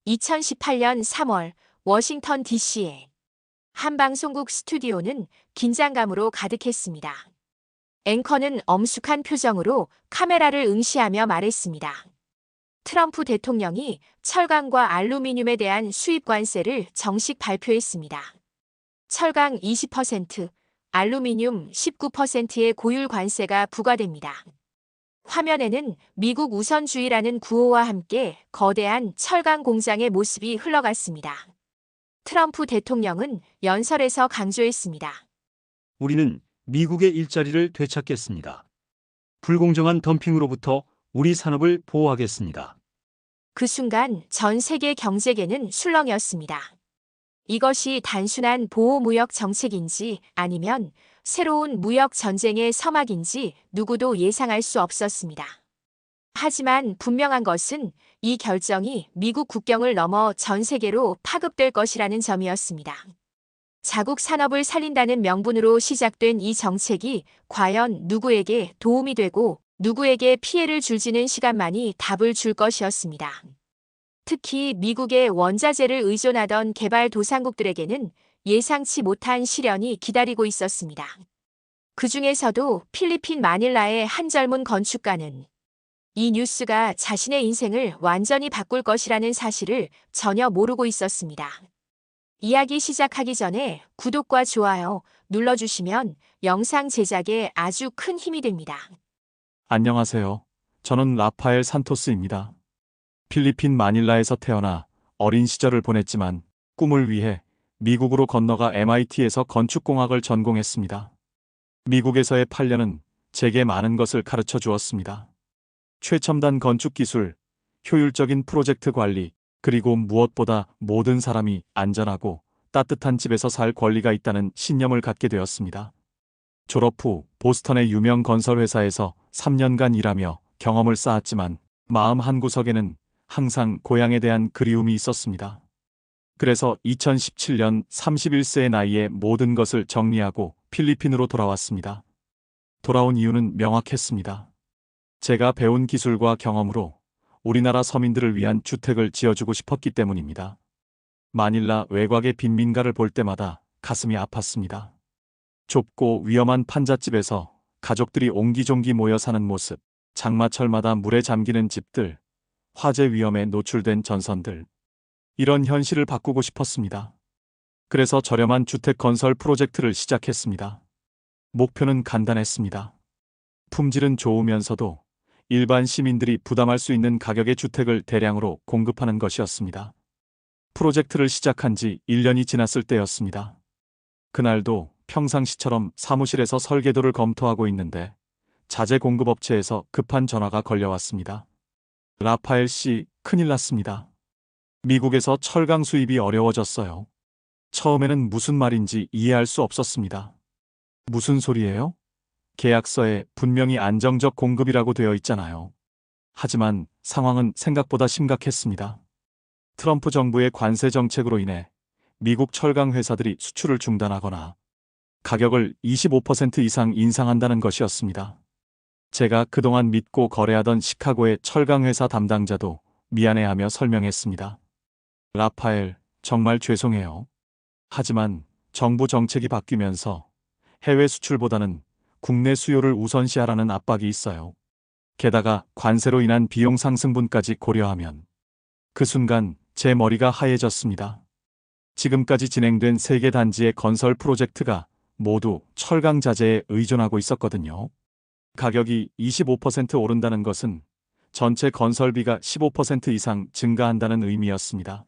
2018년 3월 워싱턴 DC의 한 방송국 스튜디오는 긴장감으로 가득했습니다. 앵커는 엄숙한 표정으로 카메라를 응시하며 말했습니다. 트럼프 대통령이 철강과 알루미늄에 대한 수입 관세를 정식 발표했습니다. 철강 20%, 알루미늄 19%의 고율 관세가 부과됩니다. 화면에는 미국 우선주의라는 구호와 함께 거대한 철강 공장의 모습이 흘러갔습니다. 트럼프 대통령은 연설에서 강조했습니다. 우리는 미국의 일자리를 되찾겠습니다. 불공정한 덤핑으로부터 우리 산업을 보호하겠습니다. 그 순간 전 세계 경제계는 술렁였습니다. 이것이 단순한 보호무역 정책인지 아니면 새로운 무역 전쟁의 서막인지 누구도 예상할 수 없었습니다. 하지만 분명한 것은 이 결정이 미국 국경을 넘어 전 세계로 파급될 것이라는 점이었습니다. 자국 산업을 살린다는 명분으로 시작된 이 정책이 과연 누구에게 도움이 되고 누구에게 피해를 줄지는 시간만이 답을 줄 것이었습니다. 특히 미국의 원자재를 의존하던 개발도상국들에게는 예상치 못한 시련이 기다리고 있었습니다. 그 중에서도 필리핀 마닐라의 한 젊은 건축가는 이 뉴스가 자신의 인생을 완전히 바꿀 것이라는 사실을 전혀 모르고 있었습니다. 이야기 시작하기 전에 구독과 좋아요 눌러주시면 영상 제작에 아주 큰 힘이 됩니다. 안녕하세요. 저는 라파엘 산토스입니다. 필리핀 마닐라에서 태어나 어린 시절을 보냈지만 꿈을 위해 미국으로 건너가 MIT에서 건축공학을 전공했습니다. 미국에서의 8년은 제게 많은 것을 가르쳐 주었습니다. 최첨단 건축 기술, 효율적인 프로젝트 관리, 그리고 무엇보다 모든 사람이 안전하고 따뜻한 집에서 살 권리가 있다는 신념을 갖게 되었습니다. 졸업 후 보스턴의 유명 건설회사에서 3년간 일하며 경험을 쌓았지만 마음 한구석에는 항상 고향에 대한 그리움이 있었습니다. 그래서 2017년 31세의 나이에 모든 것을 정리하고 필리핀으로 돌아왔습니다. 돌아온 이유는 명확했습니다. 제가 배운 기술과 경험으로 우리나라 서민들을 위한 주택을 지어주고 싶었기 때문입니다. 마닐라 외곽의 빈민가를 볼 때마다 가슴이 아팠습니다. 좁고 위험한 판잣집에서 가족들이 옹기종기 모여 사는 모습, 장마철마다 물에 잠기는 집들, 화재 위험에 노출된 전선들. 이런 현실을 바꾸고 싶었습니다. 그래서 저렴한 주택 건설 프로젝트를 시작했습니다. 목표는 간단했습니다. 품질은 좋으면서도 일반 시민들이 부담할 수 있는 가격의 주택을 대량으로 공급하는 것이었습니다. 프로젝트를 시작한 지 1년이 지났을 때였습니다. 그날도 평상시처럼 사무실에서 설계도를 검토하고 있는데 자재 공급업체에서 급한 전화가 걸려왔습니다. 라파엘 씨, 큰일 났습니다. 미국에서 철강 수입이 어려워졌어요. 처음에는 무슨 말인지 이해할 수 없었습니다. 무슨 소리예요? 계약서에 분명히 안정적 공급이라고 되어 있잖아요. 하지만 상황은 생각보다 심각했습니다. 트럼프 정부의 관세 정책으로 인해 미국 철강 회사들이 수출을 중단하거나 가격을 25% 이상 인상한다는 것이었습니다. 제가 그동안 믿고 거래하던 시카고의 철강 회사 담당자도 미안해하며 설명했습니다. 라파엘, 정말 죄송해요. 하지만 정부 정책이 바뀌면서 해외 수출보다는 국내 수요를 우선시하라는 압박이 있어요. 게다가 관세로 인한 비용 상승분까지 고려하면 그 순간 제 머리가 하얘졌습니다. 지금까지 진행된 3개 단지의 건설 프로젝트가 모두 철강 자재에 의존하고 있었거든요. 가격이 25% 오른다는 것은 전체 건설비가 15% 이상 증가한다는 의미였습니다.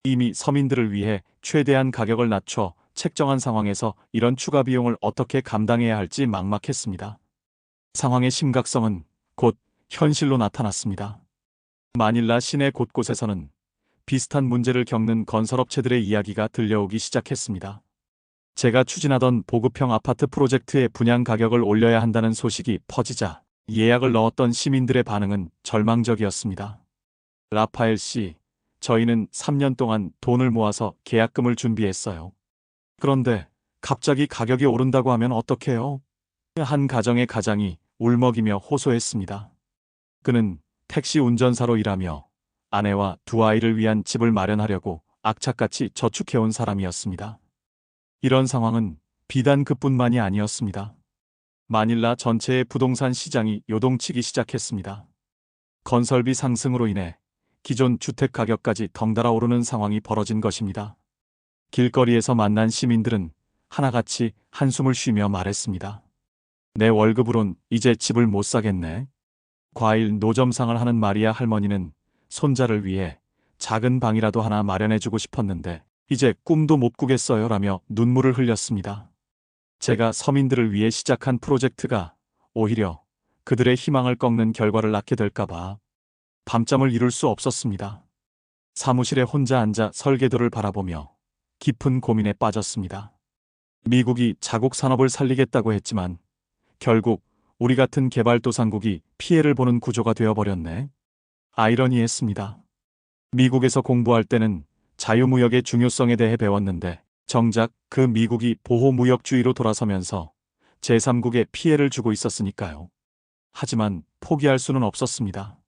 이미 서민들을 위해 최대한 가격을 낮춰 책정한 상황에서 이런 추가 비용을 어떻게 감당해야 할지 막막했습니다. 상황의 심각성은 곧 현실로 나타났습니다. 마닐라 시내 곳곳에서는 비슷한 문제를 겪는 건설업체들의 이야기가 들려오기 시작했습니다. 제가 추진하던 보급형 아파트 프로젝트의 분양 가격을 올려야 한다는 소식이 퍼지자 예약을 넣었던 시민들의 반응은 절망적이었습니다. 라파엘 씨, 저희는 3년 동안 돈을 모아서 계약금을 준비했어요. 그런데 갑자기 가격이 오른다고 하면 어떡해요? 한 가정의 가장이 울먹이며 호소했습니다. 그는 택시 운전사로 일하며 아내와 두 아이를 위한 집을 마련하려고 악착같이 저축해온 사람이었습니다. 이런 상황은 비단 그뿐만이 아니었습니다. 마닐라 전체의 부동산 시장이 요동치기 시작했습니다. 건설비 상승으로 인해 기존 주택 가격까지 덩달아 오르는 상황이 벌어진 것입니다. 길거리에서 만난 시민들은 하나같이 한숨을 쉬며 말했습니다. 내 월급으론 이제 집을 못 사겠네. 과일 노점상을 하는 마리아 할머니는 손자를 위해 작은 방이라도 하나 마련해주고 싶었는데 이제 꿈도 못 꾸겠어요 라며 눈물을 흘렸습니다. 제가 서민들을 위해 시작한 프로젝트가 오히려 그들의 희망을 꺾는 결과를 낳게 될까봐 밤잠을 이룰 수 없었습니다. 사무실에 혼자 앉아 설계도를 바라보며 깊은 고민에 빠졌습니다. 미국이 자국 산업을 살리겠다고 했지만 결국 우리 같은 개발도상국이 피해를 보는 구조가 되어버렸네. 아이러니했습니다. 미국에서 공부할 때는 자유무역의 중요성에 대해 배웠는데 정작 그 미국이 보호무역주의로 돌아서면서 제3국에 피해를 주고 있었으니까요. 하지만 포기할 수는 없었습니다.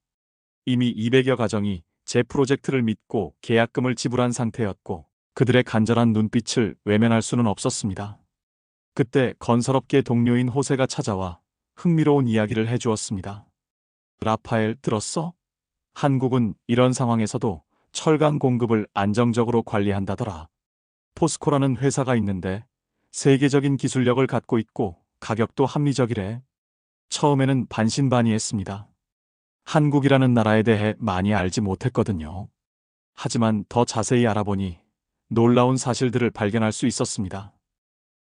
이미 200여 가정이 제 프로젝트를 믿고 계약금을 지불한 상태였고 그들의 간절한 눈빛을 외면할 수는 없었습니다. 그때 건설업계 동료인 호세가 찾아와 흥미로운 이야기를 해주었습니다. 라파엘, 들었어? 한국은 이런 상황에서도 철강 공급을 안정적으로 관리한다더라. 포스코라는 회사가 있는데 세계적인 기술력을 갖고 있고 가격도 합리적이래. 처음에는 반신반의했습니다. 한국이라는 나라에 대해 많이 알지 못했거든요. 하지만 더 자세히 알아보니 놀라운 사실들을 발견할 수 있었습니다.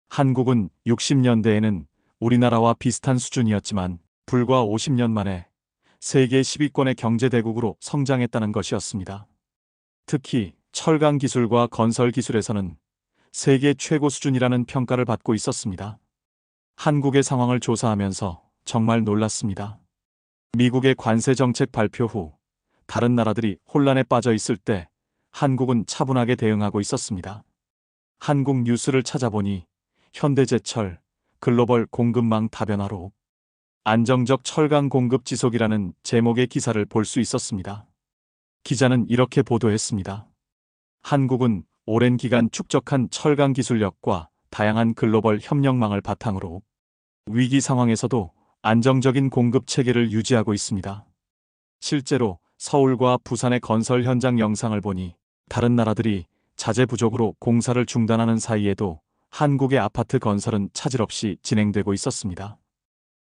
한국은 60년대에는 우리나라와 비슷한 수준이었지만 불과 50년 만에 세계 10위권의 경제대국으로 성장했다는 것이었습니다. 특히 철강 기술과 건설 기술에서는 세계 최고 수준이라는 평가를 받고 있었습니다. 한국의 상황을 조사하면서 정말 놀랐습니다. 미국의 관세 정책 발표 후 다른 나라들이 혼란에 빠져 있을 때 한국은 차분하게 대응하고 있었습니다. 한국 뉴스를 찾아보니 현대제철, 글로벌 공급망 다변화로 안정적 철강 공급 지속이라는 제목의 기사를 볼 수 있었습니다. 기자는 이렇게 보도했습니다. 한국은 오랜 기간 축적한 철강 기술력과 다양한 글로벌 협력망을 바탕으로 위기 상황에서도 안정적인 공급 체계를 유지하고 있습니다. 실제로 서울과 부산의 건설 현장 영상을 보니 다른 나라들이 자재 부족으로 공사를 중단하는 사이에도 한국의 아파트 건설은 차질 없이 진행되고 있었습니다.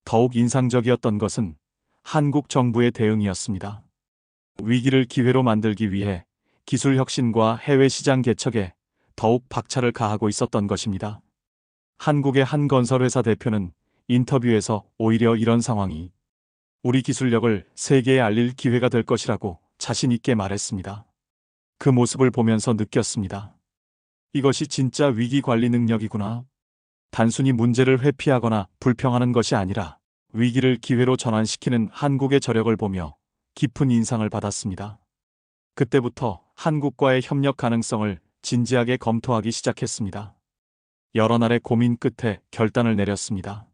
더욱 인상적이었던 것은 한국 정부의 대응이었습니다. 위기를 기회로 만들기 위해 기술 혁신과 해외 시장 개척에 더욱 박차를 가하고 있었던 것입니다. 한국의 한 건설회사 대표는 인터뷰에서 오히려 이런 상황이 우리 기술력을 세계에 알릴 기회가 될 것이라고 자신 있게 말했습니다. 그 모습을 보면서 느꼈습니다. 이것이 진짜 위기 관리 능력이구나. 단순히 문제를 회피하거나 불평하는 것이 아니라 위기를 기회로 전환시키는 한국의 저력을 보며 깊은 인상을 받았습니다. 그때부터 한국과의 협력 가능성을 진지하게 검토하기 시작했습니다. 여러 날의 고민 끝에 결단을 내렸습니다.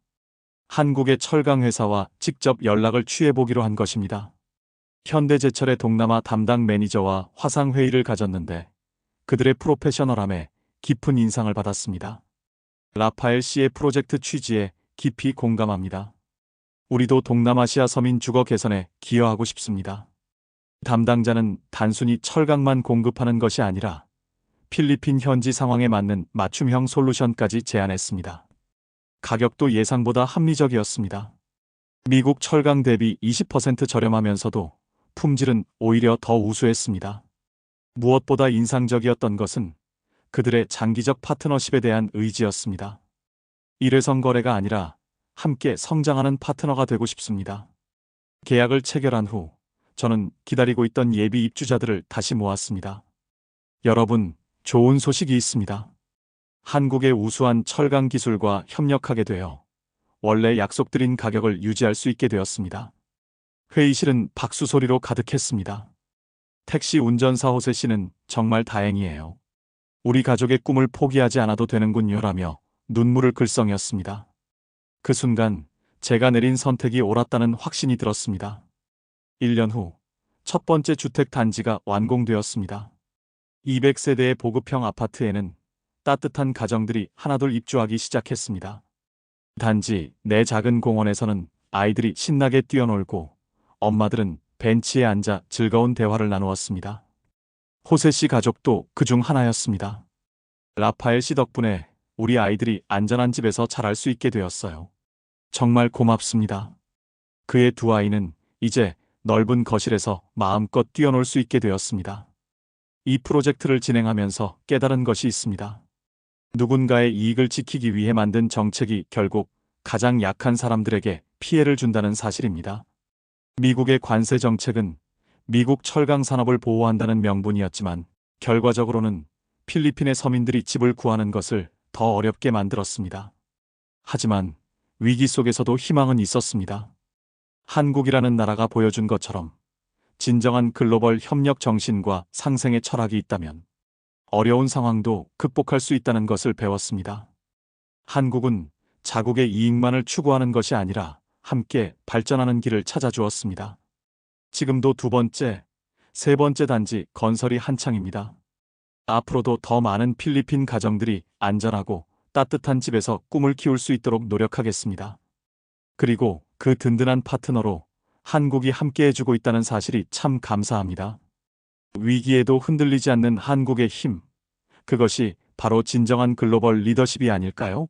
한국의 철강 회사와 직접 연락을 취해보기로 한 것입니다. 현대제철의 동남아 담당 매니저와 화상회의를 가졌는데 그들의 프로페셔널함에 깊은 인상을 받았습니다. 라파엘 씨의 프로젝트 취지에 깊이 공감합니다. 우리도 동남아시아 서민 주거 개선에 기여하고 싶습니다. 담당자는 단순히 철강만 공급하는 것이 아니라 필리핀 현지 상황에 맞는 맞춤형 솔루션까지 제안했습니다. 가격도 예상보다 합리적이었습니다. 미국 철강 대비 20% 저렴하면서도 품질은 오히려 더 우수했습니다. 무엇보다 인상적이었던 것은 그들의 장기적 파트너십에 대한 의지였습니다. 일회성 거래가 아니라 함께 성장하는 파트너가 되고 싶습니다. 계약을 체결한 후 저는 기다리고 있던 예비 입주자들을 다시 모았습니다. 여러분, 좋은 소식이 있습니다. 한국의 우수한 철강 기술과 협력하게 되어 원래 약속드린 가격을 유지할 수 있게 되었습니다. 회의실은 박수 소리로 가득했습니다. 택시 운전사 호세 씨는 정말 다행이에요. 우리 가족의 꿈을 포기하지 않아도 되는군요라며 눈물을 글썽였습니다. 그 순간 제가 내린 선택이 옳았다는 확신이 들었습니다. 1년 후 첫 번째 주택 단지가 완공되었습니다. 200세대의 보급형 아파트에는 따뜻한 가정들이 하나둘 입주하기 시작했습니다. 단지 내 작은 공원에서는 아이들이 신나게 뛰어놀고 엄마들은 벤치에 앉아 즐거운 대화를 나누었습니다. 호세 씨 가족도 그중 하나였습니다. 라파엘 씨 덕분에 우리 아이들이 안전한 집에서 자랄 수 있게 되었어요. 정말 고맙습니다. 그의 두 아이는 이제 넓은 거실에서 마음껏 뛰어놀 수 있게 되었습니다. 이 프로젝트를 진행하면서 깨달은 것이 있습니다. 누군가의 이익을 지키기 위해 만든 정책이 결국 가장 약한 사람들에게 피해를 준다는 사실입니다. 미국의 관세 정책은 미국 철강 산업을 보호한다는 명분이었지만 결과적으로는 필리핀의 서민들이 집을 구하는 것을 더 어렵게 만들었습니다. 하지만 위기 속에서도 희망은 있었습니다. 한국이라는 나라가 보여준 것처럼 진정한 글로벌 협력 정신과 상생의 철학이 있다면 어려운 상황도 극복할 수 있다는 것을 배웠습니다. 한국은 자국의 이익만을 추구하는 것이 아니라 함께 발전하는 길을 찾아주었습니다. 지금도 두 번째, 세 번째 단지 건설이 한창입니다. 앞으로도 더 많은 필리핀 가정들이 안전하고 따뜻한 집에서 꿈을 키울 수 있도록 노력하겠습니다. 그리고 그 든든한 파트너로 한국이 함께 해주고 있다는 사실이 참 감사합니다. 위기에도 흔들리지 않는 한국의 힘, 그것이 바로 진정한 글로벌 리더십이 아닐까요?